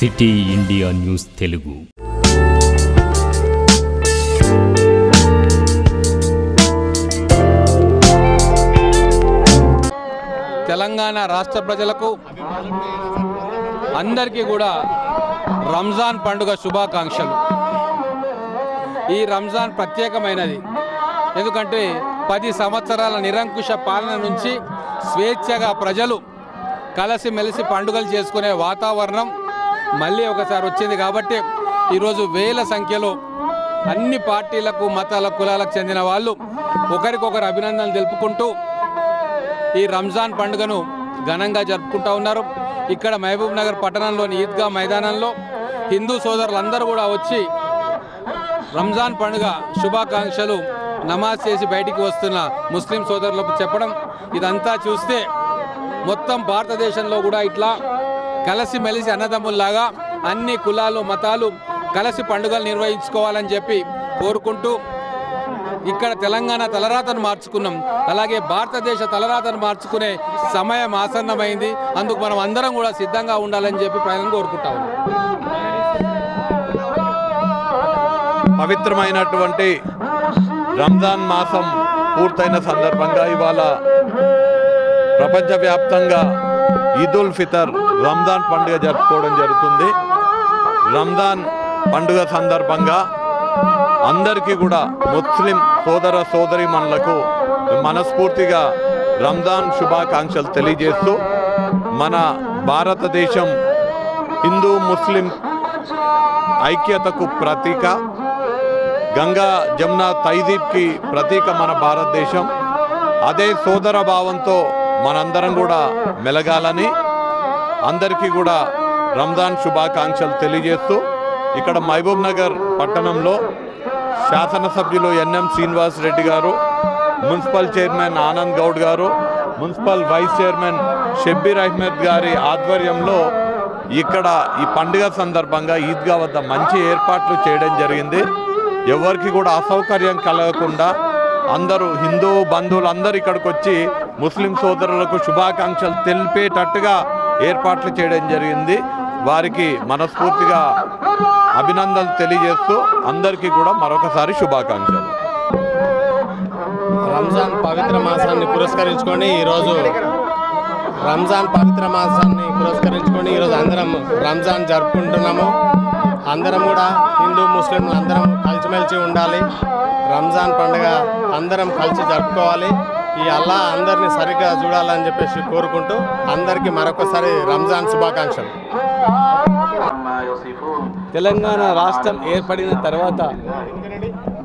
City India news Telugu. Telangana రాష్ట్ర ప్రజలకు అందరికీ కూడా రంజాన్ పండుగ శుభాకాంక్షలు. ఈ రంజాన్ ప్రత్యేకమైనది. ఎందుకంటే 10 సంవత్సరాల నిరంకుశ పాలన నుంచి స్వేచ్ఛగా ప్రజలు కలిసిమెలిసి పండుగలు చేసుకునే వాతావరణం మళ్ళీ ఒకసారి వచ్చింది. కాబట్టి ఈరోజు వేల సంఖ్యలో అన్ని పార్టీలకు, మతాల, కులాలకు చెందిన వాళ్ళు ఒకరికొకరు అభినందనలు తెలుపుకుంటూ ఈ రంజాన్ పండుగను ఘనంగా జరుపుకుంటూ ఉన్నారు. ఇక్కడ మహబూబ్ నగర్ పట్టణంలోని ఈద్గా మైదానంలో హిందూ సోదరులందరూ కూడా వచ్చి రంజాన్ పండుగ శుభాకాంక్షలు నమాజ్ చేసి బయటికి వస్తున్న ముస్లిం సోదరులకు చెప్పడం, ఇదంతా చూస్తే మొత్తం భారతదేశంలో కూడా ఇట్లా కలిసిమెలిసి అన్నదమ్ముల్లాగా అన్ని కులాలు, మతాలు కలిసి పండుగలు నిర్వహించుకోవాలని చెప్పి కోరుకుంటూ ఇక్కడ తెలంగాణ తలరాతను మార్చుకున్నాం. అలాగే భారతదేశ తలరాతను మార్చుకునే సమయం ఆసన్నమైంది. అందుకు మనం అందరం కూడా సిద్ధంగా ఉండాలని చెప్పి ప్రజలను కోరుకుంటా ఉన్నాం. పవిత్రమైనటువంటి రంజాన్ మాసం పూర్తయిన సందర్భంగా ఇవాళ ప్రపంచవ్యాప్తంగా ఈదుల్ ఫితర్ రంజాన్ పండుగ జరుపుకోవడం జరుగుతుంది. రంజాన్ పండుగ సందర్భంగా అందరికీ కూడా ముస్లిం సోదర సోదరీమణులకు మనస్ఫూర్తిగా రంజాన్ శుభాకాంక్షలు తెలియజేస్తూ, మన భారతదేశం హిందూ ముస్లిం ఐక్యతకు ప్రతీక, గంగా జమున తైదీబ్కి ప్రతీక మన భారతదేశం. అదే సోదర భావంతో మనందరం కూడా మెలగాలని అందరికీ కూడా రంజాన్ శుభాకాంక్షలు తెలియజేస్తూ, ఇక్కడ మహబూబ్ నగర్ పట్టణంలో శాసనసభ్యులు ఎన్ఎం శ్రీనివాస్ రెడ్డి గారు, మున్సిపల్ చైర్మన్ ఆనంద్ గౌడ్ గారు, municipal vice chairman Shabbir Ahmed గారి ఆధ్వర్యంలో ఇక్కడ ఈ పండుగ సందర్భంగా ఈద్గా వద్ద మంచి ఏర్పాట్లు చేయడం జరిగింది. ఎవరికి కూడా అసౌకర్యం కలగకుండా అందరూ హిందూ బంధువులు అందరూ ఇక్కడికి వచ్చి ముస్లిం సోదరులకు శుభాకాంక్షలు తెలిపేటట్టుగా ఏర్పాట్లు చేయడం జరిగింది. వారికి మనస్ఫూర్తిగా అభినందనలు తెలియజేస్తూ అందరికీ కూడా మరొకసారి శుభాకాంక్షలు. రంజాన్ పవిత్ర మాసాన్ని పురస్కరించుకొని ఈరోజు అందరం రంజాన్ జరుపుకుంటున్నాము. అందరం కూడా హిందూ ముస్లింలు అందరం కలిసిమెలిసి ఉండాలి. రంజాన్ పండుగ అందరం కలిసి జరుపుకోవాలి. ఈ అల్లా అందరినీ సరిగ్గా చూడాలని చెప్పేసి కోరుకుంటూ అందరికీ మరొకసారి రంజాన్ శుభాకాంక్షలు. తెలంగాణ రాష్ట్రం ఏర్పడిన తర్వాత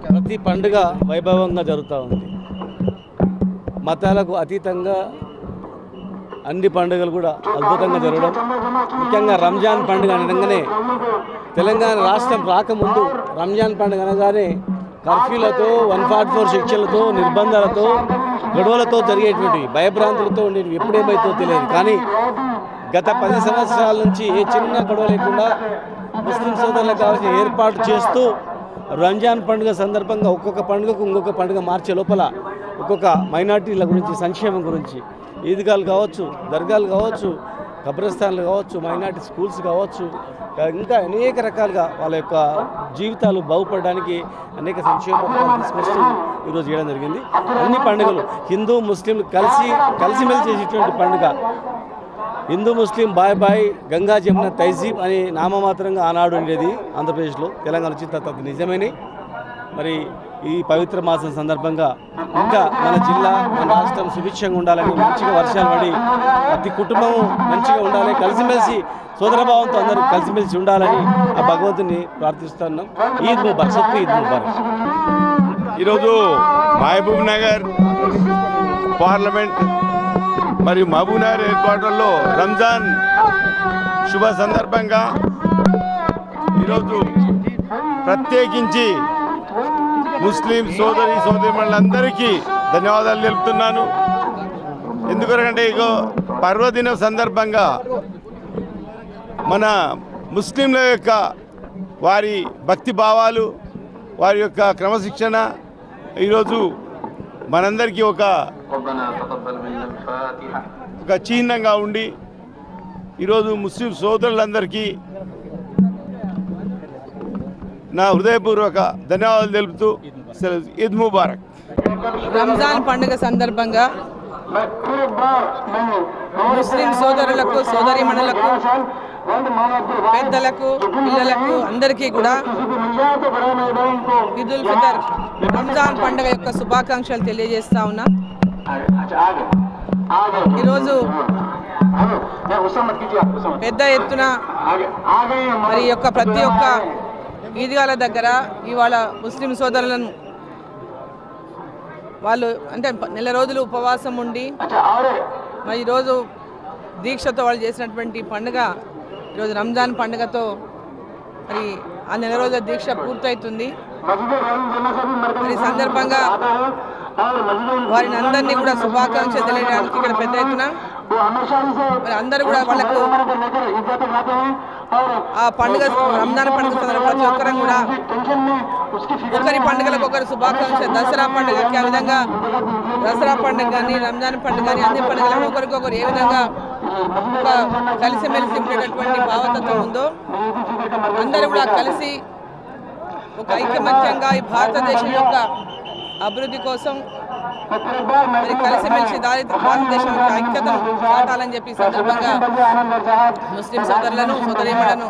ప్రతి పండుగ వైభవంగా జరుగుతూ ఉంది. మతాలకు అతీతంగా అన్ని పండుగలు కూడా అద్భుతంగా జరగడం, ముఖ్యంగా రంజాన్ పండుగ అనగానే తెలంగాణ రాష్ట్రం రాకముందు రంజాన్ పండుగ అనగానే కర్ఫ్యూలతో, 144 శిక్షలతో, నిర్బంధాలతో, గొడవలతో జరిగేటువంటి భయభ్రాంతులతో ఉండేవి. ఎప్పుడేమైతో తెలియదు. కానీ గత 10 సంవత్సరాల నుంచి ఏ చిన్న గొడవ లేకుండా ముస్లిం సోదరులకు కావాల్సిన ఏర్పాటు చేస్తూ రంజాన్ పండుగ సందర్భంగా ఒక్కొక్క పండుగకు ఇంకొక పండుగ మార్చే లోపల ఒక్కొక్క మైనార్టీల గురించి, సంక్షేమం గురించి, ఈద్గాలు కావచ్చు, దర్గాలు కావచ్చు, కబ్రస్థాన్లు కావచ్చు, మైనార్టీ స్కూల్స్ కావచ్చు, ఇంకా అనేక రకాలుగా వాళ్ళ యొక్క జీవితాలు బాగుపడడానికి అనేక సంక్షేమ పథకాలు తీసుకొస్తూ ఈరోజు చేయడం జరిగింది. అన్ని పండుగలు హిందూ ముస్లింలు కలిసిమెలిసి చేసేటువంటి పండుగ. హిందూ ముస్లిం బాయ్ బాయ్ గంగా జమున తైజీబ్ అని నామమాత్రంగా ఆనాడు ఉండేది ఆంధ్రప్రదేశ్లో. తెలంగాణ వచ్చిన తర్వాత నిజమేనే. మరి ఈ పవిత్ర మాసం సందర్భంగా ఇంకా మన జిల్లా, మన రాష్ట్రం సుభిక్షంగా ఉండాలని, మంచిగా వర్షాలు పడి ప్రతి కుటుంబం మంచిగా ఉండాలి, కలిసిమెలిసి సోదరభావంతో అందరూ కలిసిమెలిసి ఉండాలని ఆ భగవంతుని ప్రార్థిస్తున్నాం. ఈద్ ముబారక్, సబ్కు ఈద్ ముబారక్. ఈరోజు మహబూబ్ నగర్ పార్లమెంట్ మరియు మహబూబ్ నగర్ హెడ్ క్వార్టర్లో రంజాన్ శుభ సందర్భంగా ఈరోజు ప్రత్యేకించి ముస్లిం సోదరీమణులందరికీ ధన్యవాదాలు తెలుపుతున్నాను. ఎందుకంటే ఇగో పర్వదిన సందర్భంగా మన ముస్లింల యొక్క వారి భక్తి భావాలు, వారి యొక్క క్రమశిక్షణ ఈరోజు మనందరికీ ఒక చిహ్నంగా ఉండి ఈరోజు ముస్లిం సోదరులందరికీ నా హృదయపూర్వక ధన్యవాదాలు తెలుపుతూ ఈద్ ముబారక్. రంజాన్ పండుగ సందర్భంగా ముస్లిం సోదరులకు సోదరీమణులకు పెద్దలకు పిల్లలకు అందరికీ కూడా ఈదుల్ ఫితర్ రంజాన్ పండుగ యొక్క శుభాకాంక్షలు తెలియజేస్తా ఉన్నా. ఈరోజు పెద్ద ఎత్తున మరి యొక్క ప్రతి ఒక్క ఈద్గాల దగ్గర ఇవాళ ముస్లిం సోదరులను వాళ్ళు అంటే నెల రోజులు ఉపవాసం ఉండి మరి ఈరోజు దీక్షతో వాళ్ళు చేసినటువంటి పండుగ ఈరోజు రంజాన్ పండుగతో మరి ఆ నెల రోజుల దీక్ష పూర్తవుతుంది. మరి సందర్భంగా వారిని అందరినీ కూడా శుభాకాంక్షలు తెలియడానికి ఇక్కడ పెద్ద ఎత్తున మరి అందరూ కూడా వాళ్ళకు ఆ పండుగ రంజాన్ పండుగ సందర్భంగా ప్రతి ఒక్కరం కూడా ఒకరి పండుగలకు ఒకరు శుభాకాంక్ష. దసరా పండుగకి ఆ విధంగా దసరా పండుగ కానీ రంజాన్ పండుగ కానీ అన్ని పండుగలకు ఒకరికొకరు ఏ విధంగా ఒక కలిసిమెలిసి ఉండేటటువంటి భావతత్వం ఉందో అందరూ కూడా కలిసి ఒక ఐకమత్యంగా ఈ భారతదేశం యొక్క అభివృద్ధి కోసం మరి కలిసిమెలిసి భారతదేశం యొక్క ఐక్యతను చాటాలని చెప్పి సందర్భంగా ముస్లిం సోదరులను సోదరీమణులను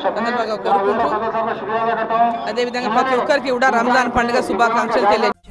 సందర్భంగా కోరుకుంటూ అదేవిధంగా ప్రతి ఒక్కరికి కూడా రంజాన్ పండుగ శుభాకాంక్షలు తెలియజేస్తారు.